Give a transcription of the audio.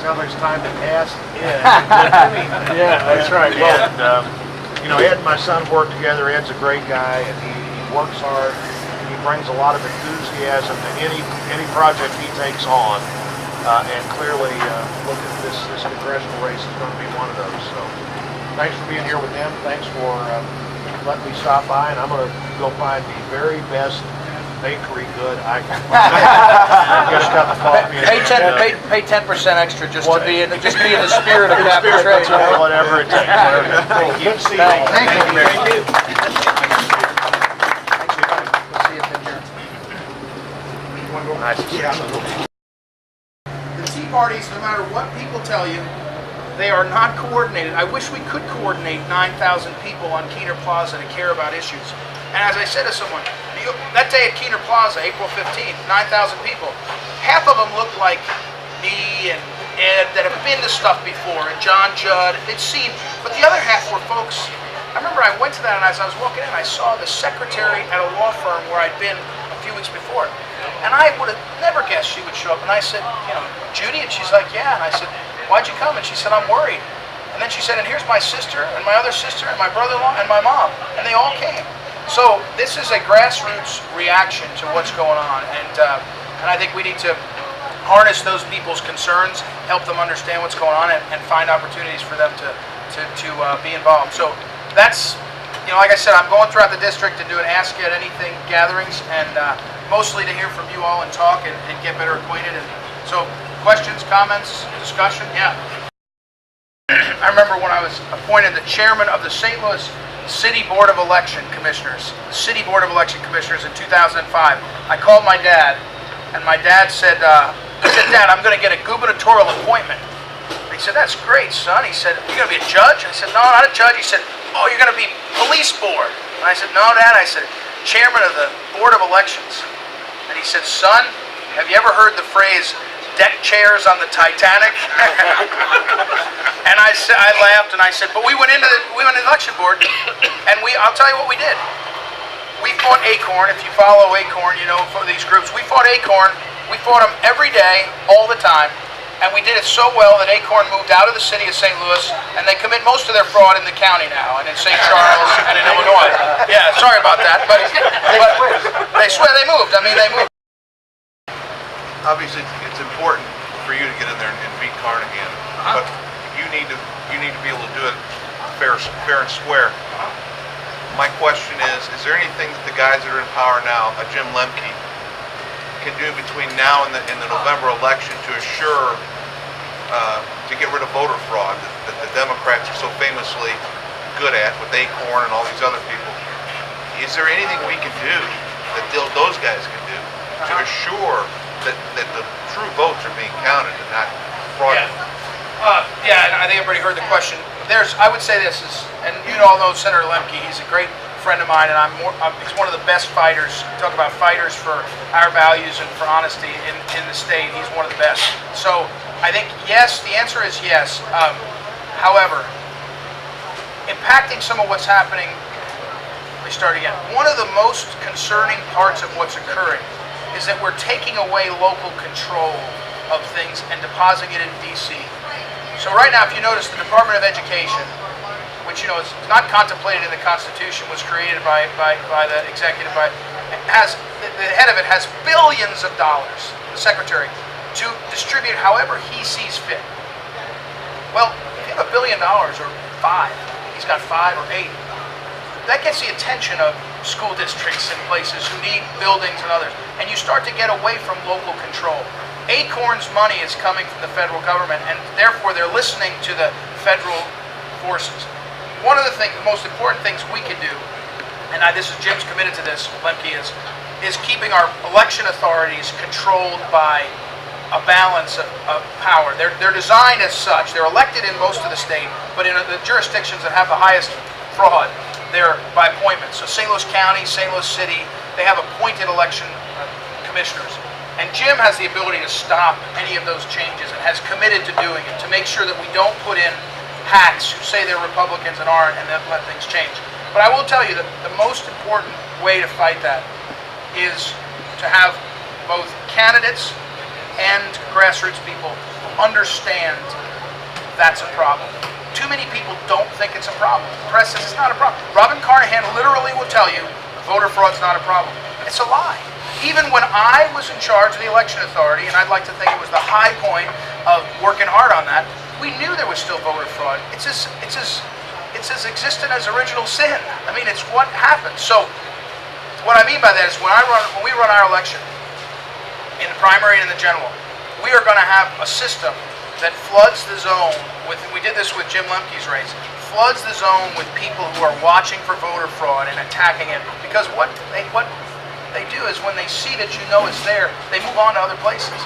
Sounds like it's time to pass. Yeah, that's right. And, you know, Ed and my son work together. Ed's a great guy, and he works hard. He brings a lot of enthusiasm to any project he takes on. And clearly, look at this congressional race is going to be one of those. So thanks for being here with them. Thanks for letting me stop by, and I'm going to go find the very best bakery good I can find. Get a cup of coffee. Pay 10% extra just to be in the spirit of cap and trade. Whatever it takes. Thank you. Thank you. Thank you. Nice to see you. The Tea Parties, no matter what people tell you, they are not coordinated. I wish we could coordinate 9,000 people on Keener Plaza to care about issues. And as I said to someone, that day at Keener Plaza, April 15th, 9,000 people, half of them looked like me and Ed that have been to stuff before, and John Judd, it seemed, but the other half were folks. I remember I went to that, and as I was walking in, I saw the secretary at a law firm where I'd been a few weeks before. And I would have never guessed she would show up. And I said, you know, Judy? And she's like, yeah. And I said, why'd you come? And she said, I'm worried. And then she said, and here's my sister, and my other sister, and my brother-in-law, and my mom. And they all came. So this is a grassroots reaction to what's going on. And I think we need to harness those people's concerns, help them understand what's going on, and find opportunities for them to be involved. So that's, you know, like I said, I'm going throughout the district and doing Ask Ed Anything gatherings, and mostly to hear from you all and talk and get better acquainted. And so questions, comments, discussion? Yeah. I remember when I was appointed the chairman of the St. Louis City Board of Election Commissioners, in 2005. I called my dad, and my dad said, Dad, I'm going to get a gubernatorial appointment. He said, that's great, son. He said, you're going to be a judge? I said, no, not a judge. He said, oh, you're going to be police board. And I said, no, Dad. I said, chairman of the Board of Elections. And he said, son, have you ever heard the phrase, deck chairs on the Titanic? And I laughed and I said, but we went into the election board, and I'll tell you what we did. We fought Acorn. If you follow Acorn, you know, for these groups, we fought Acorn. We fought them every day, all the time, and we did it so well that Acorn moved out of the city of St. Louis, and they commit most of their fraud in the county now, and in St. Charles and in Illinois. Yeah, sorry about that, but they swear they moved. I mean, they moved. Obviously, it's important for you to get in there and beat Carnegie, but you need to be able to do it fair and square. My question is there anything that the guys that are in power now, Jim Lemke, can do between now and the November election to assure to get rid of voter fraud that the Democrats are so famously good at with Acorn and all these other people? Is there anything we can do that those guys can do to assure that the true votes are being counted and not fraudulent? Yeah, and I think everybody heard the question. I would say this is, and you all know Senator Lemke. He's a great friend of mine, and he's one of the best fighters. Talk about fighters for our values and for honesty in the state. He's one of the best. So I think yes. The answer is yes. However, impacting some of what's happening. Let me start again. One of the most concerning parts of what's occurring is that we're taking away local control of things and depositing it in D.C. So right now, if you notice, the Department of Education, which, you know, is not contemplated in the Constitution, was created by the executive, has the head of it has billions of dollars, the secretary, to distribute however he sees fit. Well, if you have $1 billion or 5, he's got 5 or 8, that gets the attention of school districts and places who need buildings and others, and you start to get away from local control. Acorn's money is coming from the federal government, and therefore they're listening to the federal forces. One of the most important things we can do, and Jim's committed to this, Lemke is keeping our election authorities controlled by a balance of power. They're designed as such. They're elected in most of the state, but in the jurisdictions that have the highest fraud, they're by appointment. So St. Louis County, St. Louis City, they have appointed election commissioners. And Jim has the ability to stop any of those changes and has committed to doing it, to make sure that we don't put in hacks who say they're Republicans and aren't, and then let things change. But I will tell you that the most important way to fight that is to have both candidates and grassroots people understand that's a problem. Too many people don't think it's a problem. The press says it's not a problem. Robin Carnahan literally will tell you voter fraud's not a problem. It's a lie. Even when I was in charge of the election authority, and I'd like to think it was the high point of working hard on that, we knew there was still voter fraud. It's as existent as original sin. I mean, it's what happened. So what I mean by that is when we run our election, in the primary and in the general, we are going to have a system that floods the zone with, we did this with Jim Lemke's race, floods the zone with people who are watching for voter fraud and attacking it. Because what they do is when they see that you know it's there, they move on to other places.